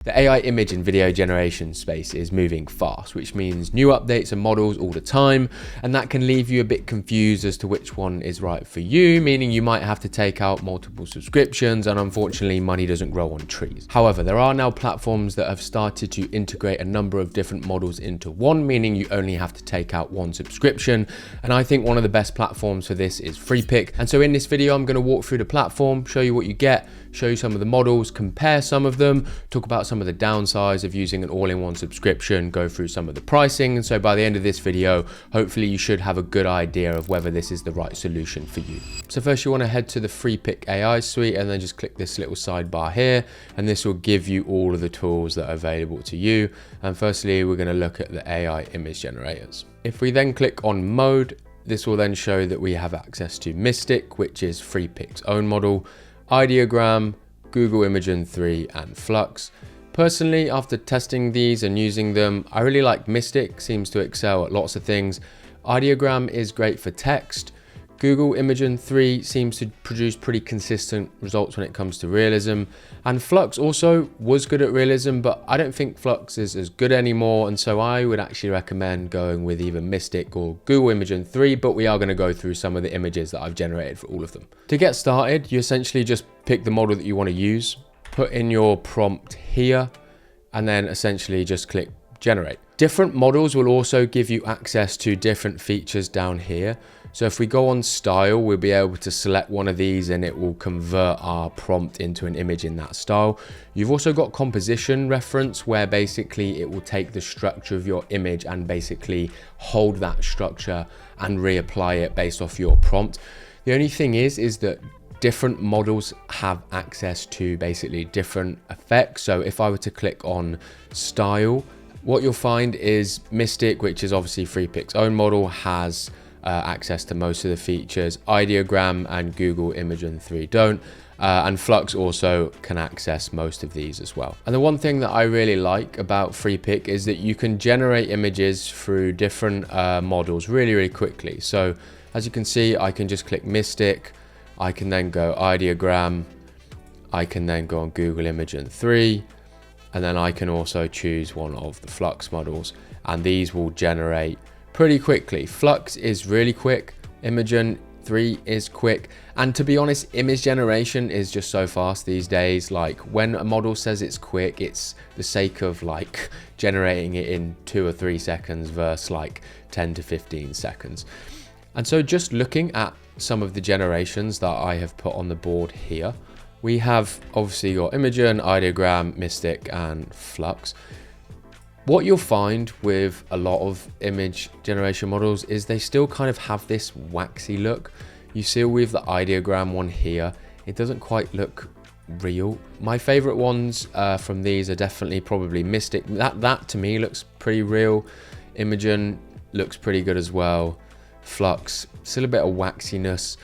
The AI image and video generation space is moving fast, which means new updates and models all the time, and that can leave you a bit confused as to which one is right for you, meaning you might have to take out multiple subscriptions, and unfortunately money doesn't grow on trees. However, there are now platforms that have started to integrate a number of different models into one, meaning you only have to take out one subscription, and I think one of the best platforms for this is Freepik. And so in this video I'm going to walk through the platform, show you what you get, show you some of the models, compare some of them, talk about some of the downsides of using an all-in-one subscription, go through some of the pricing. And so by the end of this video, hopefully you should have a good idea of whether this is the right solution for you. So first you want to head to the Freepik AI suite and then just click this little sidebar here, and this will give you all of the tools that are available to you. And firstly, we're going to look at the AI image generators. If we then click on mode, this will then show that we have access to Mystic, which is Freepik's own model, Ideogram, Google Imagen 3 and Flux. Personally, after testing these and using them, I really like Mystic, seems to excel at lots of things. Ideogram is great for text. Google Imagen 3 seems to produce pretty consistent results when it comes to realism. And Flux also was good at realism, but I don't think Flux is as good anymore. And so I would actually recommend going with either Mystic or Google Imagen 3, but we are going to go through some of the images that I've generated for all of them. To get started, you essentially just pick the model that you want to use, put in your prompt here, and then essentially just click generate. Different models will also give you access to different features down here. So if we go on style, we'll be able to select one of these and it will convert our prompt into an image in that style. You've also got composition reference, where basically it will take the structure of your image and basically hold that structure and reapply it based off your prompt. The only thing is that different models have access to basically different effects. So if I were to click on style, what you'll find is Mystic, which is obviously Freepik's own model, has access to most of the features. Ideogram and Google Imagen 3 don't. And Flux also can access most of these as well. And the one thing that I really like about Freepik is that you can generate images through different models really quickly. So as you can see, I can just click Mystic, I can then go Ideogram, I can then go on Google Imagen 3, and then I can also choose one of the Flux models, and these will generate pretty quickly. Flux is really quick, Imagen 3 is quick, and to be honest, image generation is just so fast these days. Like when a model says it's quick, it's the sake of like generating it in 2 or 3 seconds versus like 10 to 15 seconds. And so just looking at some of the generations that I have put on the board here, we have obviously got Imagen, Ideogram, Mystic and Flux. What you'll find with a lot of image generation models is they still kind of have this waxy look. You see with the Ideogram one here, it doesn't quite look real. My favorite ones from these are definitely probably Mystic. That to me looks pretty real. Imagen looks pretty good as well. Flux, still a bit of waxiness.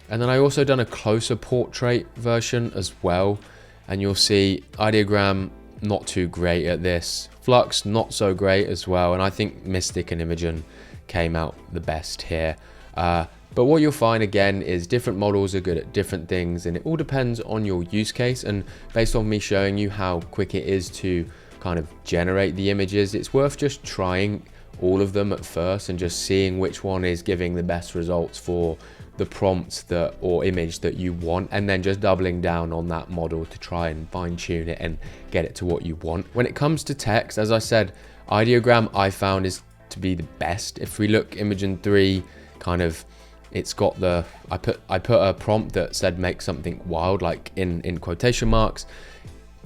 And then I also done a closer portrait version as well, and you'll see Ideogram not too great at this, Flux not so great as well, and I think Mystic and Imagen came out the best here. But what you'll find again is different models are good at different things, and it all depends on your use case. And based on me showing you how quick it is to kind of generate the images, it's worth just trying all of them at first and just seeing which one is giving the best results for the prompts that or image that you want, and then just doubling down on that model to try and fine tune it and get it to what you want. When it comes to text, as I said, Ideogram I found is to be the best. If we look Imagen 3, kind of it's got the I put a prompt that said make something wild, like in quotation marks.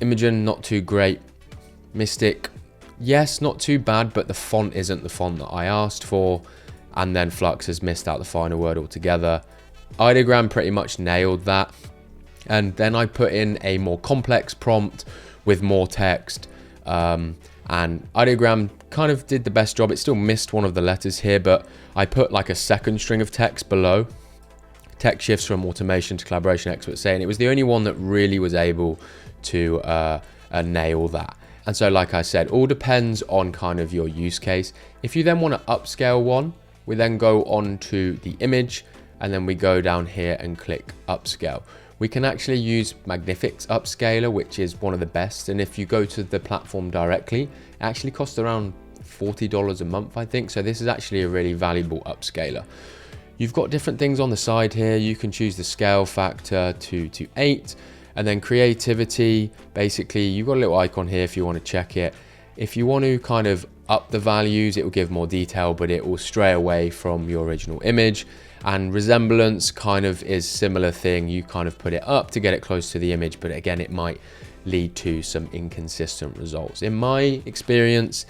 Imagen not too great. Mystic, yes, not too bad, but the font isn't the font that I asked for. And then Flux has missed out the final word altogether. Ideogram pretty much nailed that. And then I put in a more complex prompt with more text. And Ideogram kind of did the best job. It still missed one of the letters here, but I put like a second string of text below. Text shifts from automation to collaboration, experts say. And it was the only one that really was able to nail that. And so like I said, all depends on kind of your use case. If you then want to upscale one, we then go on to the image, and then we go down here and click upscale. We can actually use Magnific's upscaler, which is one of the best. And if you go to the platform directly, it actually costs around $40 a month, I think. So this is actually a really valuable upscaler. You've got different things on the side here. You can choose the scale factor to 8, and then creativity. Basically, you've got a little icon here if you want to check it. If you want to kind of up the values, it will give more detail, but it will stray away from your original image. And resemblance kind of is similar thing. You kind of put it up to get it close to the image, but again, it might lead to some inconsistent results. In my experience,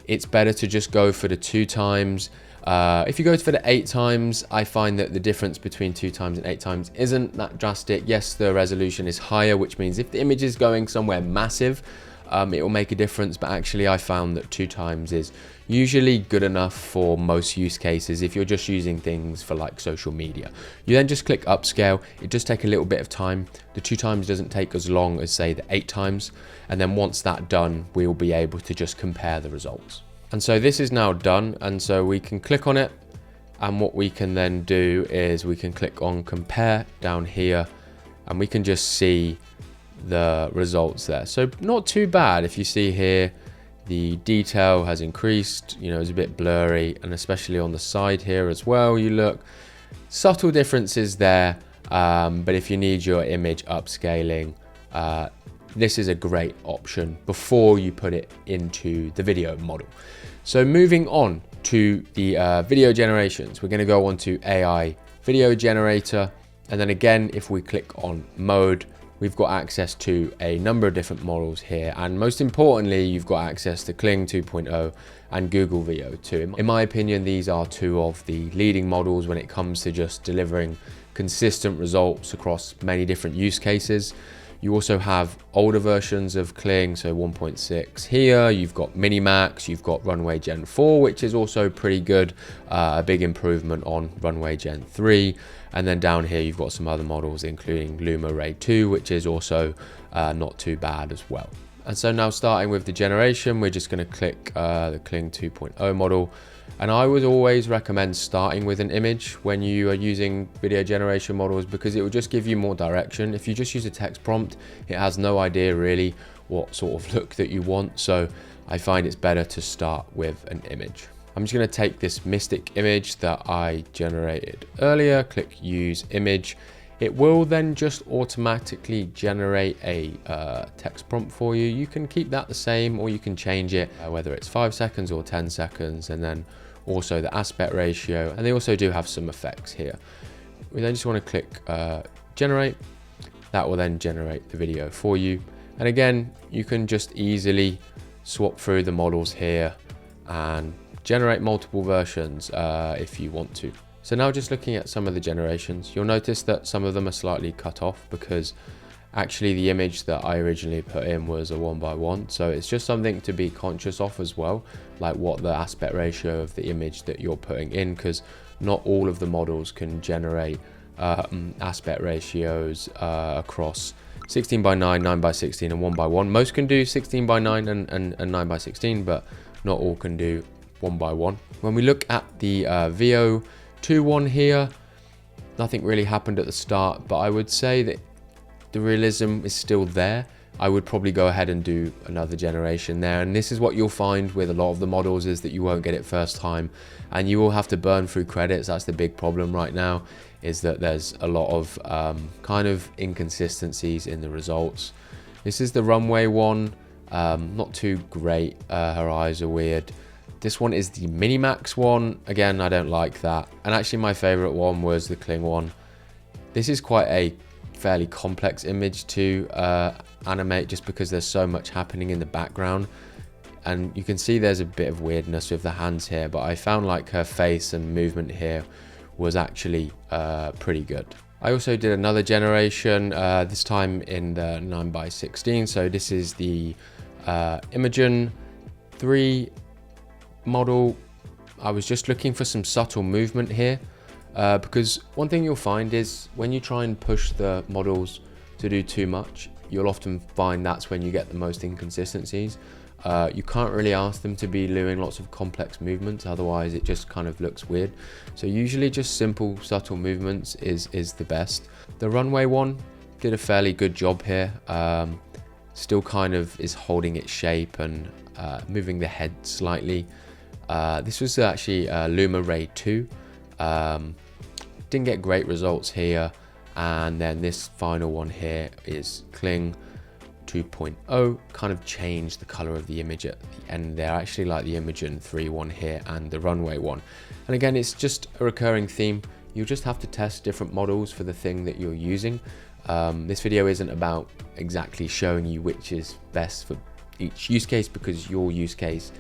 it's better to just go for the 2 times. If you go for the 8 times, I find that the difference between 2 times and 8 times isn't that drastic. Yes, the resolution is higher, which means if the image is going somewhere massive, it will make a difference. But actually, I found that 2 times is usually good enough for most use cases. If you're just using things for like social media, you then just click upscale. It does take a little bit of time. The 2 times doesn't take as long as say the 8 times. And then once that's done, we'll be able to just compare the results. And so this is now done, and so we can click on it, and what we can then do is we can click on compare down here, and we can just see the results there. So not too bad. If you see here, the detail has increased, you know, it's a bit blurry, and especially on the side here as well, you look, subtle differences there, but if you need your image upscaling, this is a great option before you put it into the video model. So moving on to the video generations, we're going to go on to AI video generator. And then again, if we click on mode, we've got access to a number of different models here. And most importantly, you've got access to Kling 2.0 and Google VO2. In my opinion, these are 2 of the leading models when it comes to just delivering consistent results across many different use cases. You also have older versions of Kling, so 1.6 here. You've got Minimax, you've got Runway Gen 4, which is also pretty good, a big improvement on Runway Gen 3. And then down here, you've got some other models, including Luma Ray 2, which is also not too bad as well. And so now starting with the generation, we're just going to click the Kling 2.0 model. And I would always recommend starting with an image when you are using video generation models, because it will just give you more direction. If you just use a text prompt, it has no idea really what sort of look that you want. So I find it's better to start with an image. I'm just going to take this Mystic image that I generated earlier, click use image. It will then just automatically generate a text prompt for you. You can keep that the same, or you can change it, whether it's 5 seconds or 10 seconds, and then also the aspect ratio. And they also do have some effects here. We then just want to click generate. That will then generate the video for you. And again, you can just easily swap through the models here and generate multiple versions if you want to. So now just looking at some of the generations, you'll notice that some of them are slightly cut off because actually the image that I originally put in was a 1:1. So it's just something to be conscious of as well, like what the aspect ratio of the image that you're putting in, because not all of the models can generate aspect ratios across 16:9, 9:16 and 1:1. Most can do 16:9 and 9:16, but not all can do 1:1. When we look at the VO2 one here, nothing really happened at the start, but I would say that the realism is still there. I would probably go ahead and do another generation there. And this is what you'll find with a lot of the models, is that you won't get it first time and you will have to burn through credits. That's the big problem right now, is that there's a lot of kind of inconsistencies in the results. This is the Runway one, not too great. Her eyes are weird. This one is the Minimax one. Again, I don't like that. And actually my favorite one was the Kling one. This is quite a fairly complex image to animate, just because there's so much happening in the background. And you can see there's a bit of weirdness with the hands here, but I found like her face and movement here was actually pretty good. I also did another generation, this time in the 9:16. So this is the Imogen 3 model. I was just looking for some subtle movement here, because one thing you'll find is when you try and push the models to do too much, you'll often find that's when you get the most inconsistencies. You can't really ask them to be doing lots of complex movements, otherwise it just kind of looks weird. So usually just simple subtle movements is the best. The Runway one did a fairly good job here. Still kind of is holding its shape and moving the head slightly. This was actually Luma Ray 2. Didn't get great results here. And then this final one here is Kling 2.0. Kind of changed the color of the image at the end there. I actually like the Imogen 3 one here and the Runway one. And again, it's just a recurring theme. You'll just have to test different models for the thing that you're using. This video isn't about exactly showing you which is best for each use case, because your use case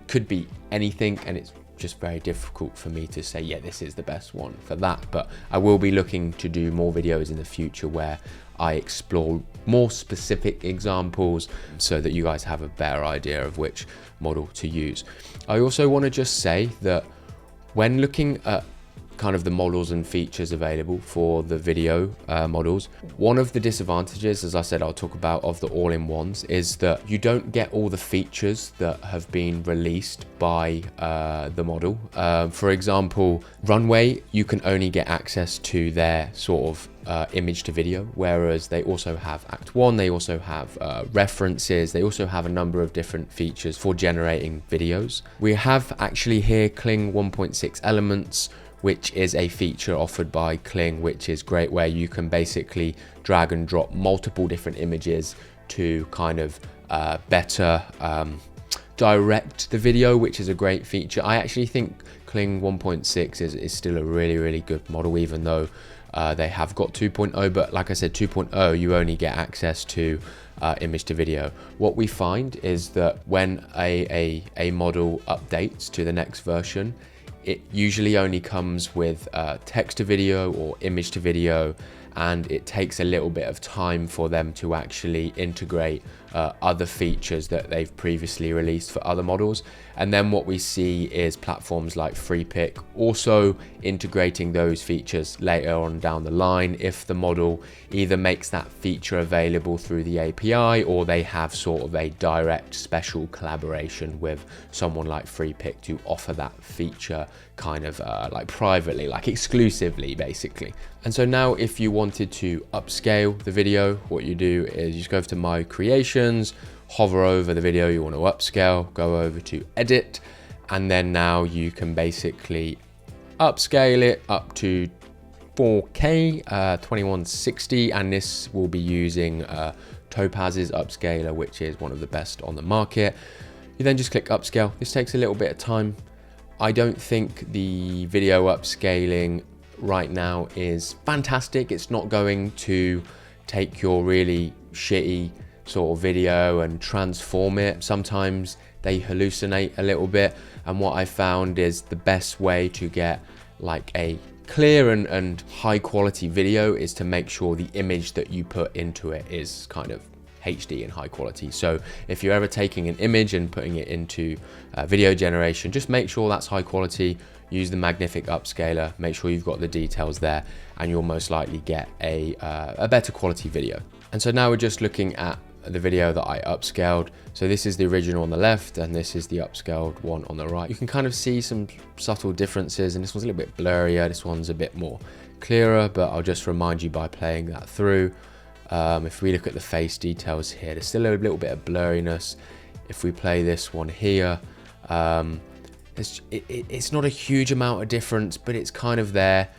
could be anything, and it's just very difficult for me to say, yeah, this is the best one for that. But I will be looking to do more videos in the future where I explore more specific examples so that you guys have a better idea of which model to use. I also want to just say that when looking at kind of the models and features available for the video models, one of the disadvantages, as I said I'll talk about, of the all-in-ones is that you don't get all the features that have been released by the model. For example, Runway, you can only get access to their sort of image to video, whereas they also have Act 1, they also have references, they also have a number of different features for generating videos. We have actually here Kling 1.6 Elements, which is a feature offered by Kling, which is great, where you can basically drag and drop multiple different images to kind of better direct the video, which is a great feature. I actually think Kling 1.6 is still a really good model, even though they have got 2.0, but like I said, 2.0 you only get access to image to video. What we find is that when a model updates to the next version, it usually only comes with text to video or image to video, and it takes a little bit of time for them to actually integrate other features that they've previously released for other models. And then what we see is platforms like Freepik also integrating those features later on down the line if the model either makes that feature available through the API, or they have sort of a direct special collaboration with someone like Freepik to offer that feature kind of like privately, like exclusively basically. And so now if you wanted to upscale the video, what you do is you just go over to My Creations, hover over the video you want to upscale, go over to Edit, and then now you can basically upscale it up to 4K 2160, and this will be using Topaz's upscaler, which is one of the best on the market. You then just click upscale. This takes a little bit of time. I don't think the video upscaling right now is fantastic. It's not going to take your really shitty sort of video and transform it. Sometimes they hallucinate a little bit, and what I found is the best way to get like a clear and high quality video is to make sure the image that you put into it is kind of HD and high quality. So if you're ever taking an image and putting it into video generation, just make sure that's high quality. Use the magnific upscaler, make sure you've got the details there, and you'll most likely get a better quality video. And so now we're just looking at the video that I upscaled. So this is the original on the left, and this is the upscaled one on the right. You can kind of see some subtle differences, and this one's a little bit blurrier, this one's a bit more clearer, but I'll just remind you by playing that through. If we look at the face details here, there's still a little bit of blurriness. If we play this one here, it's not a huge amount of difference, but it's kind of there.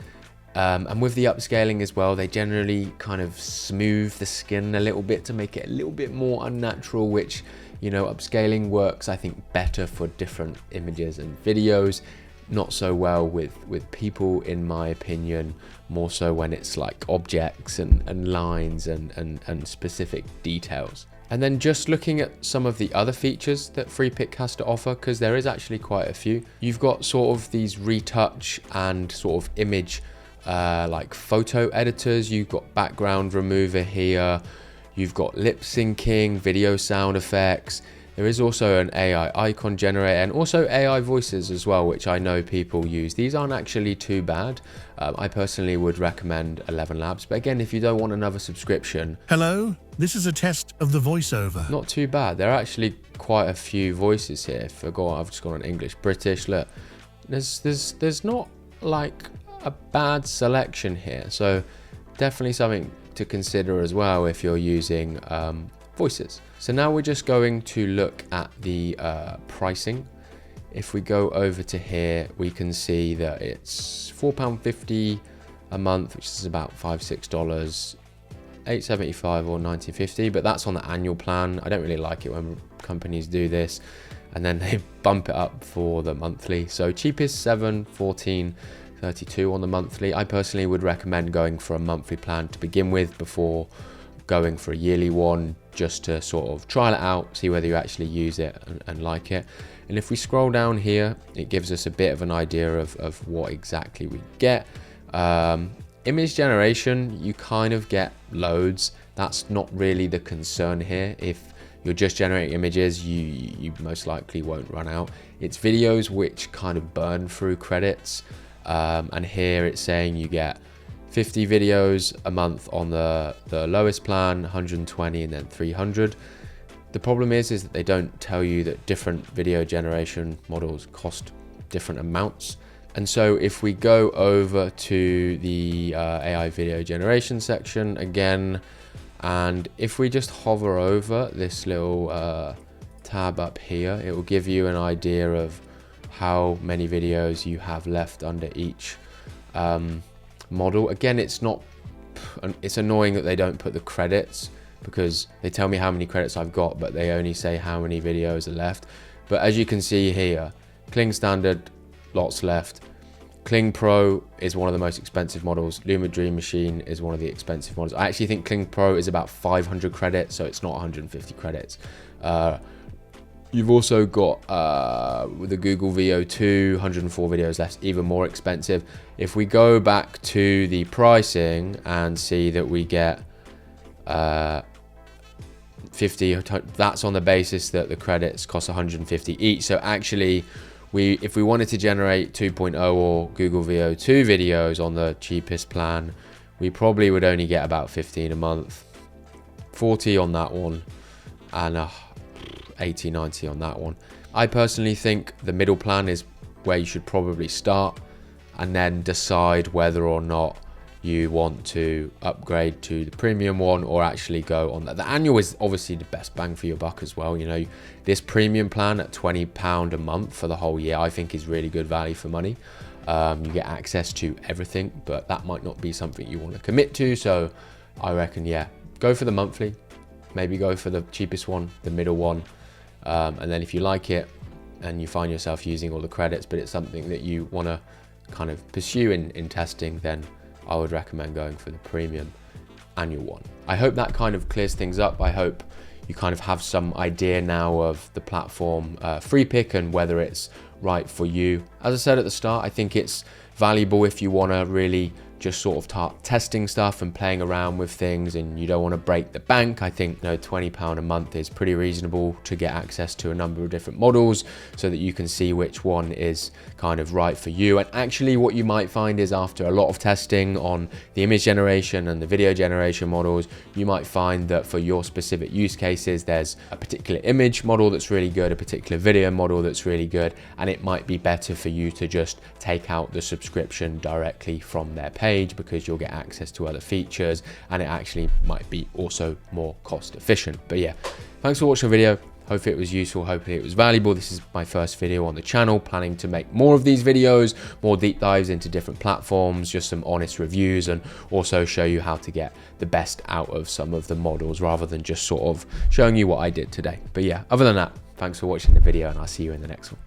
And with the upscaling as well, they generally kind of smooth the skin a little bit to make it a little bit more unnatural, which, you know, upscaling works, I think, better for different images and videos. Not so well with people, in my opinion, more so when it's like objects and lines and specific details. And then just looking at some of the other features that Freepik has to offer, because there is actually quite a few. You've got sort of these retouch and sort of image like photo editors. You've got background remover here. You've got lip syncing, video sound effects. There is also an AI icon generator and also AI voices as well, which I know people use. These aren't actually too bad. I personally would recommend 11 Labs, but again, if you don't want another subscription. Hello, this is a test of the voiceover. Not too bad. There are actually quite a few voices here. I've just gone on English, British. Look, there's not like a bad selection here. So definitely something to consider as well if you're using voices. So now we're just going to look at the pricing. If we go over to here, we can see that it's £4.50 a month, which is about $5-6, $8.75 or $19.50, but that's on the annual plan. I don't really like it when companies do this and then they bump it up for the monthly. So cheapest $7, $14, $32 on the monthly. I personally would recommend going for a monthly plan to begin with before going for a yearly one, just to sort of trial it out, see whether you actually use it and like it. And if we scroll down here, it gives us a bit of an idea of what exactly we get. Image generation, you kind of get loads. That's not really the concern here. If you're just generating images, you most likely won't run out. It's videos which kind of burn through credits. And here it's saying you get 50 videos a month on the lowest plan, 120 and then 300. The problem is that they don't tell you that different video generation models cost different amounts. And so if we go over to the AI video generation section again, and if we just hover over this little tab up here, it will give you an idea of how many videos you have left under each model. Again, it's annoying that they don't put the credits, because they tell me how many credits I've got, but they only say how many videos are left. But as you can see here, Kling Standard, lots left. Kling Pro is one of the most expensive models. Luma Dream Machine is one of the expensive models. I actually think Kling Pro is about 500 credits, so it's not 150 credits. You've also got with the Google VO2, 104 videos left, even more expensive. If we go back to the pricing and see that we get 50, that's on the basis that the credits cost 150 each. So actually, if we wanted to generate 2.0 or Google VO2 videos on the cheapest plan, we probably would only get about 15 a month, 40 on that one, and 80, 90 on that one. I personally think the middle plan is where you should probably start, and then decide whether or not you want to upgrade to the premium one or actually go on that. The annual is obviously the best bang for your buck as well. You know, this premium plan at £20 a month for the whole year, I think is really good value for money. You get access to everything, but that might not be something you want to commit to. So I reckon, yeah, go for the monthly, maybe go for the cheapest one, the middle one. And then if you like it and you find yourself using all the credits, but it's something that you want to kind of pursue in testing, then I would recommend going for the premium annual one. I hope that kind of clears things up. I hope you kind of have some idea now of the platform Freepik and whether it's right for you. As I said at the start, I think it's valuable if you want to really just sort of start testing stuff and playing around with things, and you don't want to break the bank. I think, you know, £20 a month is pretty reasonable to get access to a number of different models so that you can see which one is kind of right for you. And actually what you might find is, after a lot of testing on the image generation and the video generation models, you might find that for your specific use cases, there's a particular image model that's really good, a particular video model that's really good, and it might be better for you to just take out the subscription directly from their page, because you'll get access to other features, and it actually might be also more cost efficient. But yeah, thanks for watching the video. Hopefully it was useful, hopefully it was valuable. This is my first video on the channel, planning to make more of these videos, more deep dives into different platforms, just some honest reviews, and also show you how to get the best out of some of the models, rather than just sort of showing you what I did today. But yeah, other than that, thanks for watching the video, and I'll see you in the next one.